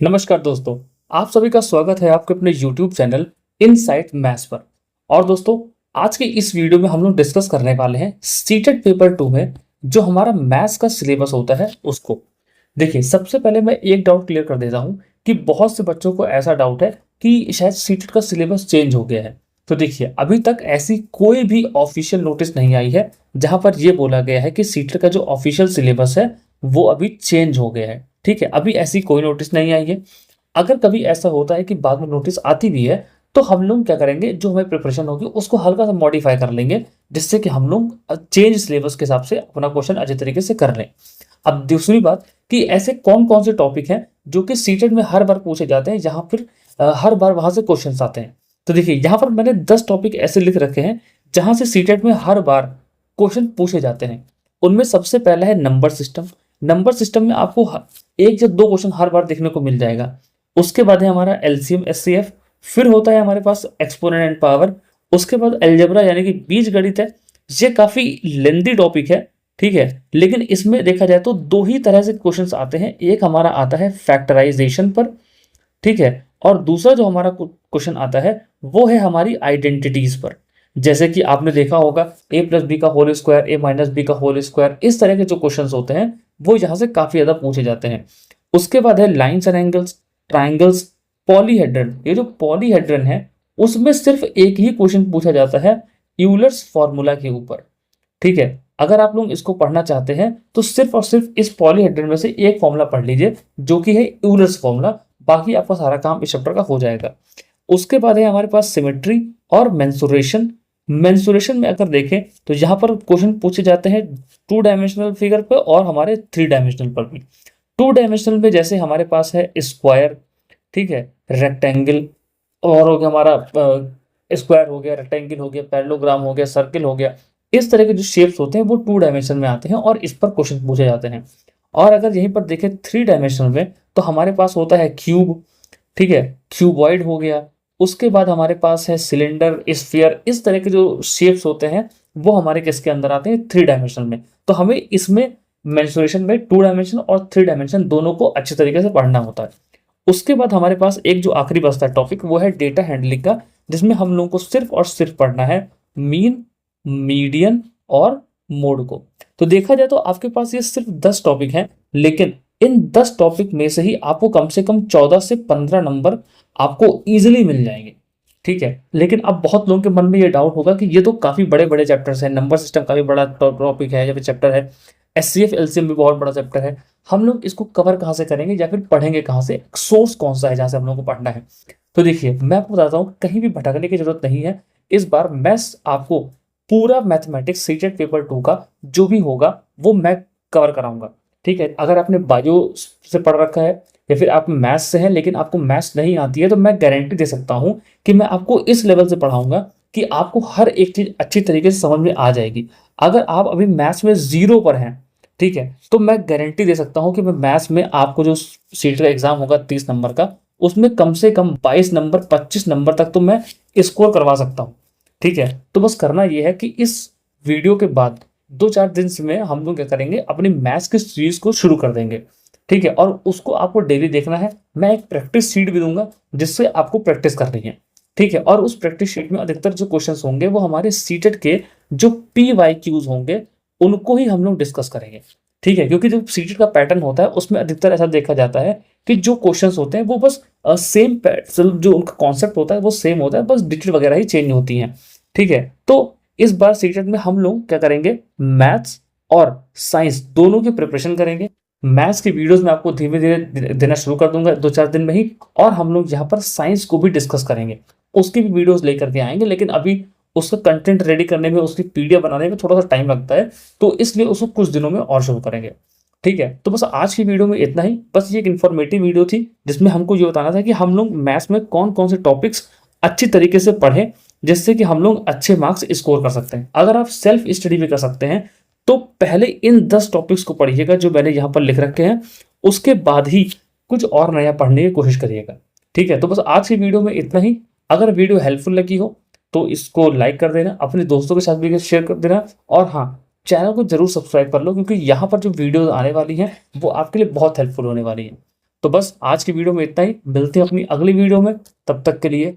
नमस्कार दोस्तों, आप सभी का स्वागत है आपके अपने YouTube चैनल इनसाइट मैथ्स पर। और दोस्तों, आज के इस वीडियो में हम लोग डिस्कस करने वाले हैं सीटेट पेपर 2 में जो हमारा मैथ्स का सिलेबस होता है उसको। देखिए, सबसे पहले मैं एक डाउट क्लियर कर देता हूँ कि बहुत से बच्चों को ऐसा डाउट है कि शायद सीटेट का सिलेबस चेंज हो गया है। तो देखिए, अभी तक ऐसी कोई भी ऑफिशियल नोटिस नहीं आई है जहां पर यह बोला गया है कि सीटेट का जो ऑफिशियल सिलेबस है वो अभी चेंज हो गया है। ठीक है, अभी ऐसी कोई नोटिस नहीं आई है। अगर कभी ऐसा होता है कि बाद में नोटिस आती भी है तो हम लोग क्या करेंगे, जो हमें प्रिपरेशन होगी उसको हल्का सा मॉडिफाई कर लेंगे जिससे कि हम लोग चेंज सिलेबस के हिसाब से अपना क्वेश्चन अच्छे तरीके से कर लें। अब दूसरी बात कि ऐसे कौन कौन से टॉपिक हैं जो कि सीटेट में हर बार पूछे जाते हैं, जहां फिर हर बार वहां से क्वेश्चन आते हैं। तो देखिए, यहाँ पर मैंने 10 टॉपिक ऐसे लिख रखे हैं जहां से सीटेट में हर बार क्वेश्चन पूछे जाते हैं। उनमें सबसे पहला है नंबर सिस्टम। नंबर सिस्टम में आपको एक या दो क्वेश्चन हर बार देखने को मिल जाएगा। उसके बाद है हमारा एलसीएम एचसीएफ, फिर होता है हमारे पास एक्सपोनेंट एंड पावर, उसके बाद अलजेब्रा यानी कि बीजगणित है। ये काफी लेंदी टॉपिक है, ठीक है, लेकिन इसमें देखा जाए तो दो ही तरह से क्वेश्चंस आते हैं। एक हमारा आता है फैक्टराइजेशन पर, ठीक है, और दूसरा जो हमारा क्वेश्चन आता है वो है हमारी आइडेंटिटीज पर। जैसे कि आपने देखा होगा ए प्लस बी का होल स्क्वायर, ए माइनस बी का होल स्क्वायर, इस तरह के जो क्वेश्चंस होते हैं वो यहाँ से काफी ज्यादा पूछे जाते हैं। उसके बाद है lines and angles, triangles, polyhedron. ये जो पॉलीहेड्रन है उसमें सिर्फ एक ही क्वेश्चन पूछा जाता है यूलर्स फॉर्मूला के ऊपर, ठीक है। अगर आप लोग इसको पढ़ना चाहते हैं तो सिर्फ और सिर्फ इस पॉलीहेड्रन में से एक फॉर्मूला पढ़ लीजिए जो कि है यूलर्स फॉर्मूला, बाकी आपका सारा काम इस चैप्टर का हो जाएगा। उसके बाद है हमारे पास सिमेट्री और मेंसुरेशन। मेंसुरेशन में अगर देखें तो यहाँ पर क्वेश्चन पूछे जाते हैं 2 डायमेंशनल फिगर पर और हमारे 3 डायमेंशनल पर भी। 2 डायमेंशनल में जैसे हमारे पास है स्क्वायर, ठीक है, रेक्टेंगल, और हो गया हमारा स्क्वायर हो गया, रेक्टेंगल हो गया, पैरेललोग्राम हो गया, सर्किल हो गया। इस तरह के जो शेप्स होते हैं वो 2 डायमेंशन में आते हैं और इस पर क्वेश्चन पूछे जाते हैं। और अगर यहीं पर देखें 3 डायमेंशनल में तो हमारे पास होता है क्यूब, ठीक है, क्यूबॉइड हो गया। उसके बाद हमारे पास है सिलेंडर, स्फीयर, इस तरह के जो शेप्स होते हैं वो हमारे किसके अंदर आते हैं, 3 डायमेंशनल में। तो हमें इसमें मेंसुरेशन में 2 डायमेंशन और 3 डायमेंशन दोनों को अच्छे तरीके से पढ़ना होता है। उसके बाद हमारे पास एक जो आखिरी बचता है टॉपिक वो है डेटा हैंडलिंग का, जिसमें हम लोगों को सिर्फ और सिर्फ पढ़ना है मीन, मीडियन और मोड को। तो देखा जाए तो आपके पास ये सिर्फ 10 टॉपिक हैं, लेकिन इन 10 टॉपिक में से ही आपको कम से कम 14 से 15 नंबर आपको इजीली मिल जाएंगे, ठीक है। लेकिन अब बहुत लोगों के मन में ये डाउट होगा कि ये तो काफी बड़े बड़े चैप्टर्स हैं, नंबर सिस्टम काफी बड़ा टॉपिक है या फिर चैप्टर है, एचसीएफ एलसीएम भी बहुत बड़ा चैप्टर है, हम लोग इसको कवर कहाँ से करेंगे या फिर पढ़ेंगे कहाँ से, सोर्स कौन सा है जहाँ से हम लोग को पढ़ना है। तो देखिए, मैं आपको बताता हूँ कहीं भी भटकने की जरूरत नहीं है। इस बार मैं आपको पूरा मैथमेटिक्स सीटेट पेपर 2 का जो भी होगा वो मैं कवर कराऊंगा, ठीक है। अगर आपने बायो से पढ़ रखा है या फिर आप मैथ्स से हैं लेकिन आपको मैथ्स नहीं आती है, तो मैं गारंटी दे सकता हूं कि मैं आपको इस लेवल से पढ़ाऊंगा कि आपको हर एक चीज अच्छी तरीके से समझ में आ जाएगी। अगर आप अभी मैथ्स में 0 पर हैं, ठीक है, तो मैं गारंटी दे सकता हूं कि मैं मैथ्स में आपको जो सीट का एग्जाम होगा 30 नंबर का, उसमें कम से कम 22 नंबर 25 नंबर तक तो मैं स्कोर करवा सकता हूं, ठीक है। तो बस करना यह है कि इस वीडियो के बाद 2-4 दिन में हम लोग क्या करेंगे, अपनी मैथ्स की सीरीज को शुरू कर देंगे, ठीक है। और उसको आपको डेली देखना है। मैं एक प्रैक्टिस शीट भी दूंगा जिससे आपको प्रैक्टिस करनी है, ठीक है। और उस प्रैक्टिस शीट में अधिकतर जो क्वेश्चंस होंगे वो हमारे सीटेट के जो PYQs होंगे उनको ही हम लोग डिस्कस करेंगे, ठीक है। क्योंकि जो सीटेट का पैटर्न होता है उसमें अधिकतर ऐसा देखा जाता है कि जो क्वेश्चंस होते हैं वो बस सेम, जो उनका कॉन्सेप्ट होता है वो सेम होता है, बस डिटेल वगैरह ही चेंज होती हैं, ठीक है। तो इस बार सीटेट में हम लोग क्या करेंगे, मैथ्स और साइंस दोनों की प्रिपरेशन करेंगे। मैथ्स की वीडियोस में आपको धीरे धीरे देना शुरू कर दूंगा 2-4 दिन में ही, और हम लोग यहाँ पर साइंस को भी डिस्कस करेंगे, उसकी भी वीडियोस लेकर के आएंगे। लेकिन अभी उसका कंटेंट रेडी करने में, उसकी PDF बनाने में थोड़ा सा टाइम लगता है, तो इसलिए उसको कुछ दिनों में और शुरू करेंगे, ठीक है। तो बस आज की वीडियो में इतना ही। बस ये एक इन्फॉर्मेटिव वीडियो थी जिसमें हमको ये बताना था कि हम लोग मैथ्स में कौन कौन से टॉपिक्स अच्छी तरीके से पढ़ें जिससे कि हम लोग अच्छे मार्क्स स्कोर कर सकते हैं। अगर आप सेल्फ स्टडी भी कर सकते हैं तो पहले इन 10 टॉपिक्स को पढ़िएगा जो मैंने यहाँ पर लिख रखे हैं, उसके बाद ही कुछ और नया पढ़ने की कोशिश करिएगा, ठीक है। तो बस आज की वीडियो में इतना ही। अगर वीडियो हेल्पफुल लगी हो तो इसको लाइक कर देना, अपने दोस्तों के साथ भी शेयर कर देना, और हाँ, चैनल को जरूर सब्सक्राइब कर लो क्योंकि यहाँ पर जो वीडियो आने वाली हैं वो आपके लिए बहुत हेल्पफुल होने वाली है। तो बस आज की वीडियो में इतना ही, मिलते हैं अपनी अगली वीडियो में, तब तक के लिए